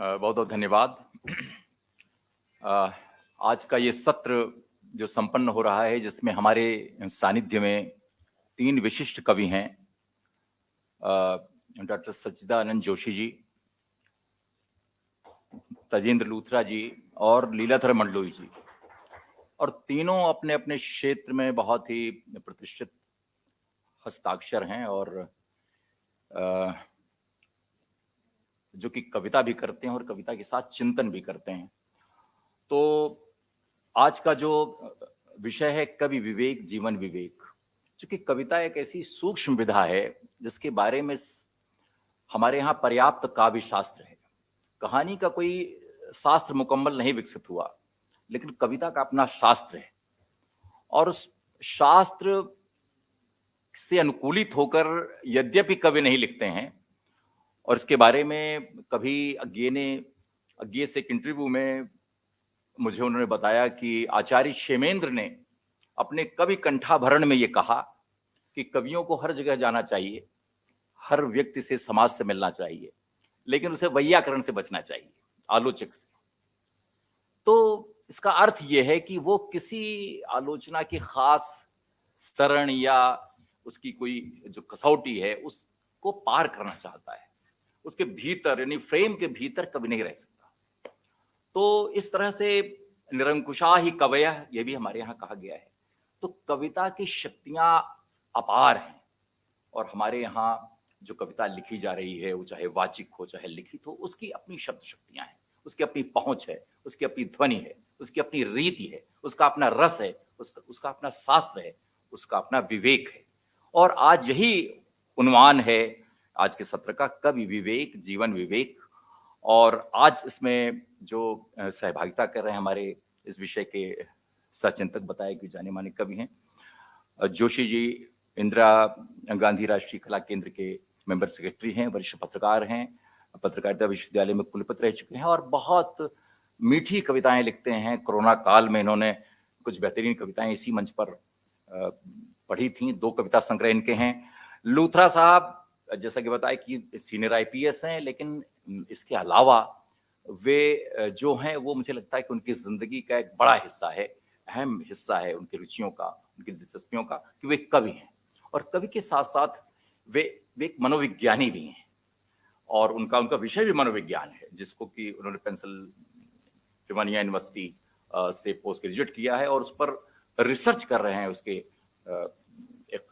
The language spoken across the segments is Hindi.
बहुत बहुत धन्यवाद। अ, आज का ये सत्र जो संपन्न हो रहा है, जिसमें हमारे सानिध्य में 3 विशिष्ट कवि हैं, डॉक्टर सच्चिदानंद जोशी जी, तजेंद्र लूथरा जी और लीलाधर मंडलोई जी, और तीनों अपने अपने क्षेत्र में बहुत ही प्रतिष्ठित हस्ताक्षर हैं और जो कि कविता भी करते हैं और कविता के साथ चिंतन भी करते हैं। तो आज का जो विषय है कवि विवेक जीवन विवेक, चूंकि कविता एक ऐसी सूक्ष्म विधा है जिसके बारे में हमारे यहाँ पर्याप्त काव्य शास्त्र है। कहानी का कोई शास्त्र मुकम्मल नहीं विकसित हुआ, लेकिन कविता का अपना शास्त्र है और उस शास्त्र से अनुकूलित होकर यद्यपि कवि नहीं लिखते हैं। और इसके बारे में कभी अज्ञे से एक इंटरव्यू में मुझे उन्होंने बताया कि आचार्य क्षेमेंद्र ने अपने कवि कंठाभरण में ये कहा कि कवियों को हर जगह जाना चाहिए, हर व्यक्ति से, समाज से मिलना चाहिए, लेकिन उसे वैयाकरण से बचना चाहिए, आलोचक से। तो इसका अर्थ यह है कि वो किसी आलोचना की खास शरण या उसकी कोई जो कसौटी है उसको पार करना चाहता है, उसके भीतर यानी फ्रेम के भीतर कभी नहीं रह सकता। तो इस तरह से निरंकुशा ही कवयः, ये भी हमारे यहाँ कहा गया है। तो कविता की शक्तियां अपार हैं और हमारे यहाँ जो कविता लिखी जा रही है, वो चाहे वाचिक हो चाहे लिखित हो, उसकी अपनी शब्द शक्तियां हैं, उसकी अपनी पहुंच है, उसकी अपनी ध्वनि है, उसकी अपनी रीति है, उसका अपना रस है, उसका अपना शास्त्र है, उसका अपना विवेक है। और आज यही उन्वान है आज के सत्र का, कवि विवेक जीवन विवेक। और आज इसमें जो सहभागिता कर रहे हैं हमारे इस विषय के सचिंतक बताए कि जाने माने कवि हैं जोशी जी, इंदिरा गांधी राष्ट्रीय कला केंद्र के मेंबर सेक्रेटरी हैं, वरिष्ठ पत्रकार हैं, पत्रकारिता विश्वविद्यालय में कुलपति रह चुके हैं और बहुत मीठी कविताएं लिखते हैं। कोरोना काल में इन्होंने कुछ बेहतरीन कविताएं इसी मंच पर पढ़ी थी। 2 कविता संग्रह इनके हैं। लूथरा साहब जैसा कि बताया कि सीनियर आईपीएस हैं, लेकिन इसके अलावा वे जो हैं वो मुझे लगता है कि उनकी जिंदगी का एक बड़ा हिस्सा है, अहम हिस्सा है उनकी रुचियों का, उनकी दिलचस्पियों का, कि वे कवि हैं और कवि के साथ साथ वे एक मनोविज्ञानी भी हैं और उनका विषय भी मनोविज्ञान है, जिसको कि उन्होंने पेंसिल्वेनिया यूनिवर्सिटी से पोस्ट ग्रेजुएट किया है और उस पर रिसर्च कर रहे हैं, उसके एक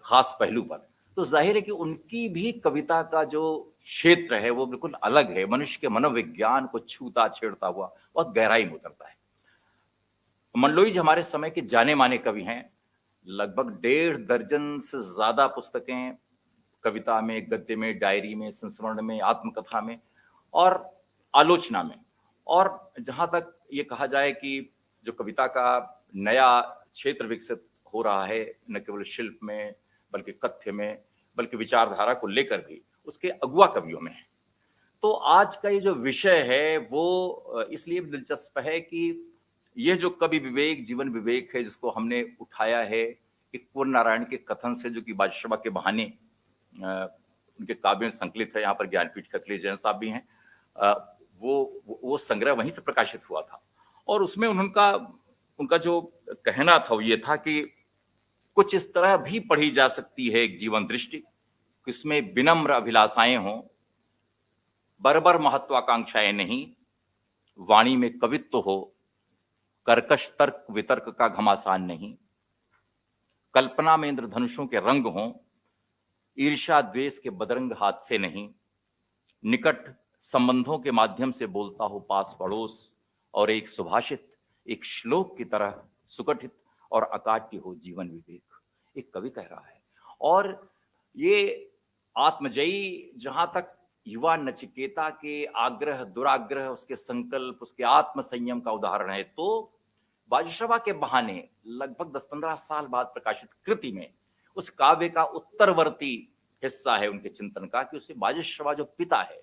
खास पहलू पर। तो जाहिर है कि उनकी भी कविता का जो क्षेत्र है वो बिल्कुल अलग है, मनुष्य के मनोविज्ञान को छूता छेड़ता हुआ बहुत गहराई में उतरता है। मंडलोई जी हमारे समय के जाने माने कवि हैं, लगभग 1.5 दर्जन से ज्यादा पुस्तकें कविता में, गद्य में, डायरी में, संस्मरण में, आत्मकथा में और आलोचना में। और जहां तक ये कहा जाए कि जो कविता का नया क्षेत्र विकसित हो रहा है, न केवल शिल्प में बल्कि कथ्य में, बल्कि विचारधारा को लेकर भी, उसके अगुआ कवियों में है। तो आज का ये जो विषय है वो इसलिए दिलचस्प है कि ये जो कवि विवेक जीवन विवेक है, जिसको हमने उठाया है एक पूर्ण नारायण के कथन से, जो कि बादशाह के बहाने उनके काव्य में संकलित है। यहाँ पर ज्ञानपीठ के अखिलेश जैन साहब भी हैं। वो संग्रह वहीं से प्रकाशित हुआ था और उसमें उनका जो कहना था वो ये था कि कुछ इस तरह भी पढ़ी जा सकती है एक जीवन दृष्टि, इसमें विनम्र अभिलाषाएं हों, बर्बर महत्वाकांक्षाएं नहीं, वाणी में कवित्व हो, कर्कश तर्क वितर्क का घमासान नहीं, कल्पना में इंद्रधनुषों के रंग हों, ईर्ष्या द्वेष के बदरंग हाथ से नहीं, निकट संबंधों के माध्यम से बोलता हो पास पड़ोस, और एक सुभाषित, एक श्लोक की तरह सुगठित और अकाट्य हो जीवन विवेक। एक कवि कह रहा है और ये आत्मजयी जहां तक युवा नचिकेता के आग्रह दुराग्रह, उसके संकल्प, उसके आत्म संयम का उदाहरण है। तो बादशाह के बहाने लगभग 10-15 साल बाद प्रकाशित कृति में उस काव्य का उत्तरवर्ती हिस्सा है उनके चिंतन का कि उसे बादशाह जो पिता है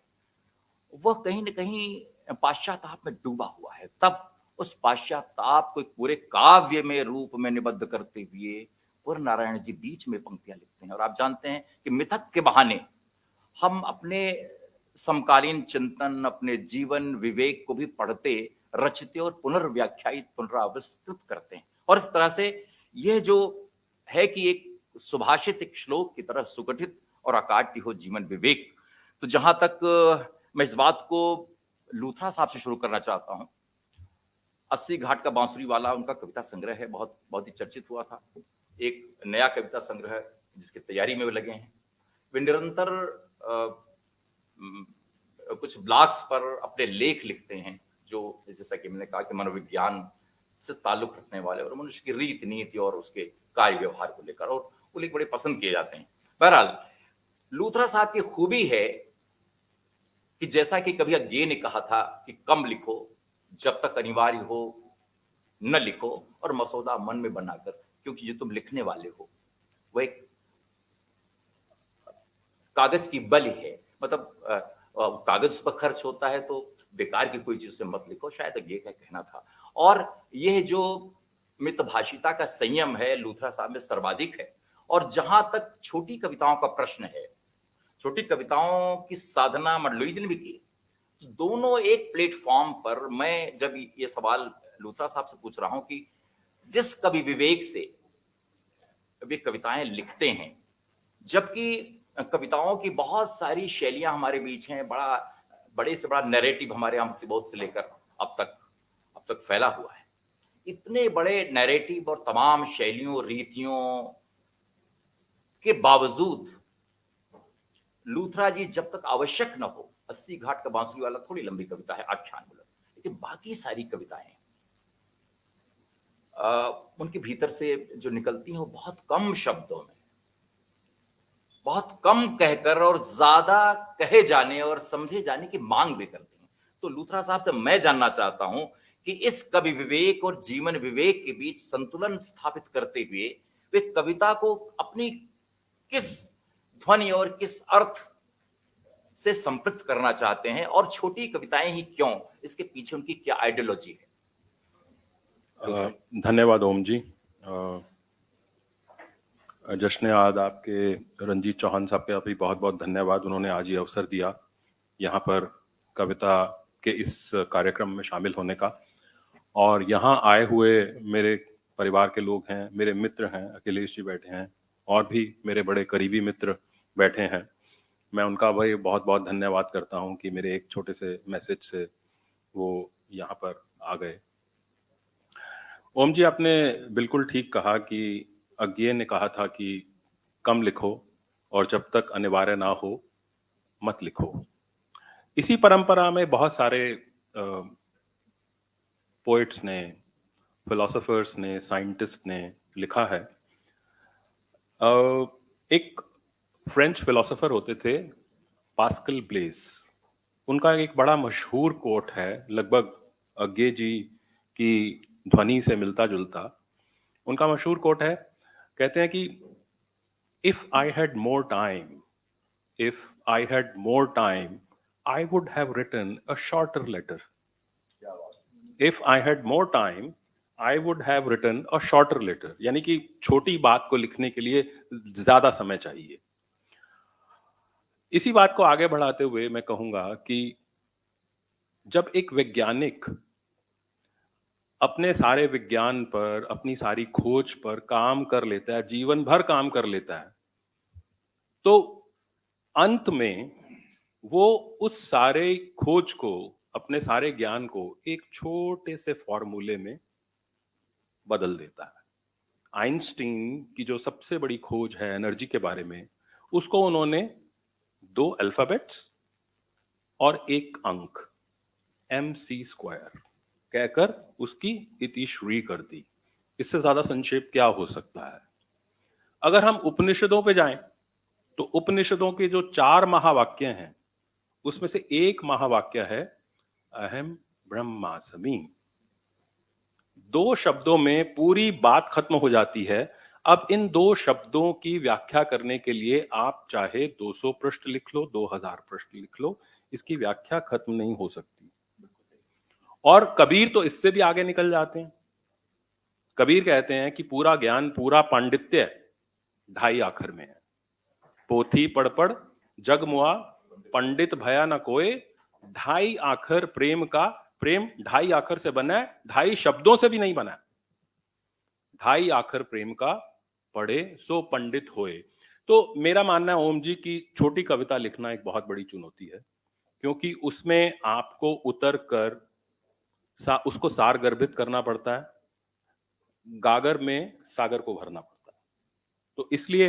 वह कहीं न कहीं पाश्चाताप में डूबा हुआ है। तब उस पाश्चाताप को पूरे काव्य में रूप में निबद्ध करते हुए पूर्ण नारायण जी बीच में पंक्तियां लिखते हैं। और आप जानते हैं कि मिथक के बहाने हम अपने समकालीन चिंतन, अपने जीवन विवेक को भी पढ़ते, रचते और पुनर्व्याख्यायित, पुनराविष्कृत करते हैं। और इस तरह से यह जो है कि एक सुभाषित, एक श्लोक की तरह सुगठित और अकाट्य हो जीवन विवेक। तो जहां तक मैं इस बात को लूथरा साहब से शुरू करना चाहता हूं। 80 घाट का बांसुरी वाला उनका कविता संग्रह है, बहुत बहुत ही चर्चित हुआ था। एक नया कविता संग्रह जिसकी तैयारी में वे लगे हैं। वे निरंतर कुछ ब्लॉग्स पर अपने लेख लिखते हैं, जो जैसा कि मैंने कहा कि मनोविज्ञान से ताल्लुक रखने वाले और मनुष्य की रीति नीति और उसके कार्य व्यवहार को लेकर, और वो लेख बड़े पसंद किए जाते हैं। बहरहाल लूथरा साहब की खूबी है कि जैसा कि कभी अज्ञे ने कहा था कि कम लिखो, जब तक अनिवार्य हो न लिखो, और मसौदा मन में बनाकर, क्योंकि जो तुम लिखने वाले हो वह एक कागज की बलि है। मतलब कागज पर खर्च होता है तो बेकार की कोई चीज से मत लिखो, शायद ये का कहना था। और यह जो मितभाषिता का संयम है लूथरा साहब में सर्वाधिक है। और जहां तक छोटी कविताओं का प्रश्न है, छोटी कविताओं की साधना मडलुइज ने भी की। दोनों एक प्लेटफॉर्म पर, मैं जब ये सवाल लूथरा साहब से पूछ रहा हूं कि जिस कवि विवेक से वे कविताएं लिखते हैं, जबकि कविताओं की बहुत सारी शैलियां हमारे बीच हैं, बड़े से बड़ा नैरेटिव हमारे यहाँ मुक्तिबोध से लेकर अब तक फैला हुआ है। इतने बड़े नैरेटिव और तमाम शैलियों, रीतियों के बावजूद लूथरा जी जब तक आवश्यक न हो, 80 घाट का बांसुरी वाला थोड़ी लंबी कविता है, आख्यान मूलक, लेकिन बाकी सारी कविताएं उनके भीतर से जो निकलती हैं वो बहुत कम शब्दों में, बहुत कम कहकर और ज्यादा कहे जाने और समझे जाने की मांग भी करते हैं। तो लूथरा साहब से मैं जानना चाहता हूं कि इस कवि विवेक और जीवन विवेक के बीच संतुलन स्थापित करते हुए वे कविता को अपनी किस ध्वनि और किस अर्थ से संपृक्त करना चाहते हैं, और छोटी कविताएं ही क्यों, इसके पीछे उनकी क्या आइडियोलॉजी है? धन्यवाद ओम जी। जश्न आदाब के रंजीत चौहान साहब का भी बहुत बहुत धन्यवाद। उन्होंने आज ये अवसर दिया यहाँ पर कविता के इस कार्यक्रम में शामिल होने का। और यहाँ आए हुए मेरे परिवार के लोग हैं, मेरे मित्र हैं, अखिलेश जी बैठे हैं और भी मेरे बड़े करीबी मित्र बैठे हैं। मैं उनका वही बहुत बहुत धन्यवाद करता हूँ कि मेरे एक छोटे से मैसेज से वो यहाँ पर आ गए। ओम जी, आपने बिल्कुल ठीक कहा कि अज्ञे ने कहा था कि कम लिखो और जब तक अनिवार्य ना हो मत लिखो। इसी परंपरा में बहुत सारे पोएट्स ने, फिलोसोफर्स ने, साइंटिस्ट ने लिखा है। एक फ्रेंच फिलोसोफर होते थे पास्कल ब्लेस। उनका एक बड़ा मशहूर कोट है, लगभग अज्ञे जी की ध्वनि से मिलता जुलता। उनका मशहूर कोट है, कहते हैं कि if I had more time I would have written a shorter letter. If I had more time I would have written a shorter letter, यानी कि छोटी बात को लिखने के लिए ज्यादा समय चाहिए। इसी बात को आगे बढ़ाते हुए मैं कहूंगा कि जब एक वैज्ञानिक अपने सारे विज्ञान पर, अपनी सारी खोज पर काम कर लेता है, जीवन भर काम कर लेता है, तो अंत में वो उस सारे खोज को, अपने सारे ज्ञान को एक छोटे से फॉर्मूले में बदल देता है। आइंस्टीन की जो सबसे बड़ी खोज है एनर्जी के बारे में, उसको उन्होंने 2 अल्फाबेट्स और एक अंक mc² कहकर उसकी इतिश्री कर दी। इससे ज्यादा संक्षेप क्या हो सकता है? अगर हम उपनिषदों पे जाएं तो उपनिषदों के जो 4 महावाक्य हैं उसमें से एक महावाक्य है अहम ब्रह्मास्मि। 2 शब्दों में पूरी बात खत्म हो जाती है। अब इन 2 शब्दों की व्याख्या करने के लिए आप चाहे 200 पृष्ठ लिख लो, 2000 पृष्ठ लिख लो, इसकी व्याख्या खत्म नहीं हो सकती। और कबीर तो इससे भी आगे निकल जाते हैं। कबीर कहते हैं कि पूरा ज्ञान, पूरा पांडित्य 2.5 अक्षर में है। पोथी पढ़ पढ़ जग मुआ पंडित भया न कोय, ढाई आखर प्रेम का, प्रेम ढाई आखर से बना है, ढाई शब्दों से भी नहीं बना है। ढाई आखर प्रेम का, पढ़े सो पंडित होए। तो मेरा मानना है ओम जी की छोटी कविता लिखना एक बहुत बड़ी चुनौती है, क्योंकि उसमें आपको उतर कर उसको सार गर्भित करना पड़ता है, गागर में सागर को भरना पड़ता है। तो इसलिए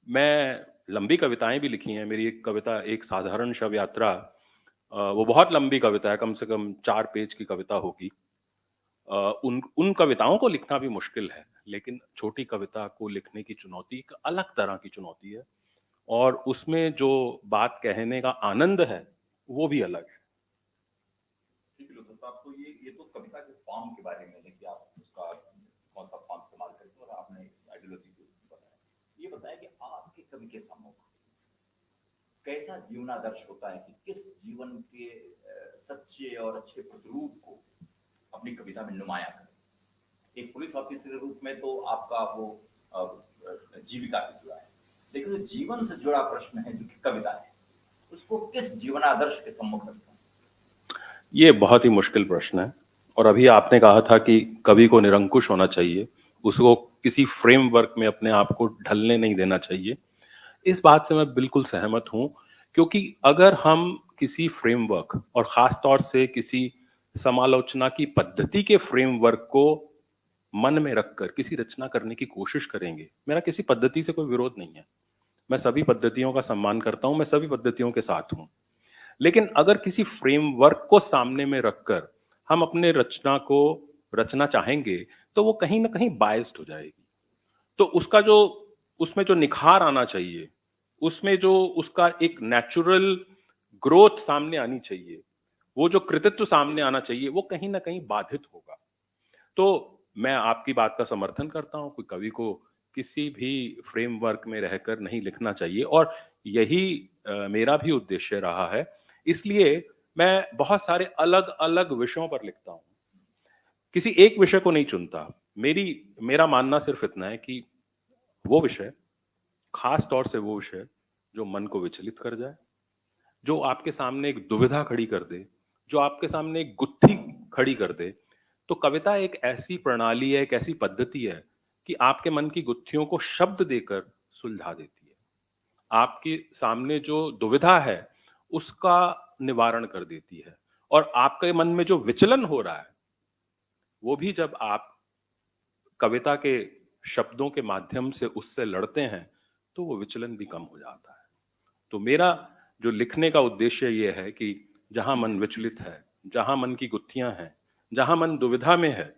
मैं लंबी कविताएं भी लिखी हैं। मेरी एक कविता, एक साधारण शव यात्रा, वो बहुत लंबी कविता है, कम से कम 4 पेज की कविता होगी। उन उन कविताओं को लिखना भी मुश्किल है, लेकिन छोटी कविता को लिखने की चुनौती एक अलग तरह की चुनौती है, और उसमें जो बात कहने का आनंद है वो भी अलग है। ठीक है लोथर साहब, तो ये तो कविता के फॉर्म के बारे में है कि आप उसका कौन सा फॉर्म इस्तेमाल करते हैं और आपने इस आइडियोलॉजी को बताया। ये बताया कि आपके कवि के सम्मुख कैसा जीवनादर्श होता है कि किस जीवन के सच्चे और अच्छे प्रतिरूप को अपनी कविता में नुमाया करें। एक पुलिस ऑफिसर के रूप में तो आपका वो जीविका से जुड़ा है, लेकिन जो जीवन से जुड़ा प्रश्न है जो कि कविता है, उसको किस जीवनादर्श के सम्मुख रखते हैं? ये बहुत ही मुश्किल प्रश्न है, और अभी आपने कहा था कि कवि को निरंकुश होना चाहिए, उसको किसी फ्रेमवर्क में अपने आप को ढलने नहीं देना चाहिए। इस बात से मैं बिल्कुल सहमत हूं, क्योंकि अगर हम किसी फ्रेमवर्क और खास तौर से किसी समालोचना की पद्धति के फ्रेमवर्क को मन में रखकर किसी रचना करने की कोशिश करेंगे, मेरा किसी पद्धति से कोई विरोध नहीं है, मैं सभी पद्धतियों का सम्मान करता हूं, मैं सभी पद्धतियों के साथ हूं। लेकिन अगर किसी फ्रेमवर्क को सामने में रखकर हम अपने रचना को रचना चाहेंगे, तो वो कहीं ना कहीं बायस्ड हो जाएगी। तो उसका जो, उसमें जो निखार आना चाहिए, उसमें जो उसका एक नेचुरल ग्रोथ सामने आनी चाहिए, वो जो कृतित्व सामने आना चाहिए, वो कहीं ना कहीं बाधित होगा। तो मैं आपकी बात का समर्थन करता हूं, कोई कवि को किसी भी फ्रेमवर्क में रहकर नहीं लिखना चाहिए, और यही मेरा भी उद्देश्य रहा है। इसलिए मैं बहुत सारे अलग अलग विषयों पर लिखता हूं, किसी एक विषय को नहीं चुनता। मेरा मानना सिर्फ इतना है कि वो विषय, खास तौर से वो विषय जो मन को विचलित कर जाए, जो आपके सामने एक दुविधा खड़ी कर दे, जो आपके सामने एक गुत्थी खड़ी कर दे। तो कविता एक ऐसी प्रणाली है, एक ऐसी पद्धति है कि आपके मन की गुत्थियों को शब्द देकर सुलझा देती है, आपके सामने जो दुविधा है उसका निवारण कर देती है, और आपके मन में जो विचलन हो रहा है वो भी जब आप कविता के शब्दों के माध्यम से उससे लड़ते हैं, तो वो विचलन भी कम हो जाता है। तो मेरा जो लिखने का उद्देश्य ये है कि जहां मन विचलित है, जहां मन की गुत्थियां हैं, जहां मन दुविधा में है,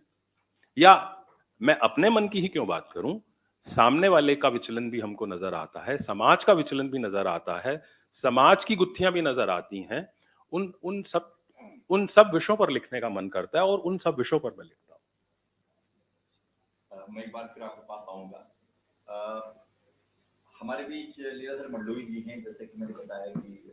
या मैं अपने मन की ही क्यों बात करूं, सामने वाले का विचलन भी हमको नजर आता है, समाज का विचलन भी नजर आता है, समाज की गुत्थियां भी नजर आती हैं। उन उन सब विषयों पर लिखने का मन करता है, और उन सब विषयों पर मैं लिखता हूं। मैं एक बार फिर आपके पास आऊंगा। हमारे बीच लीलाधर मंडलोई जी हैं, जैसे कि मैंने बताया कि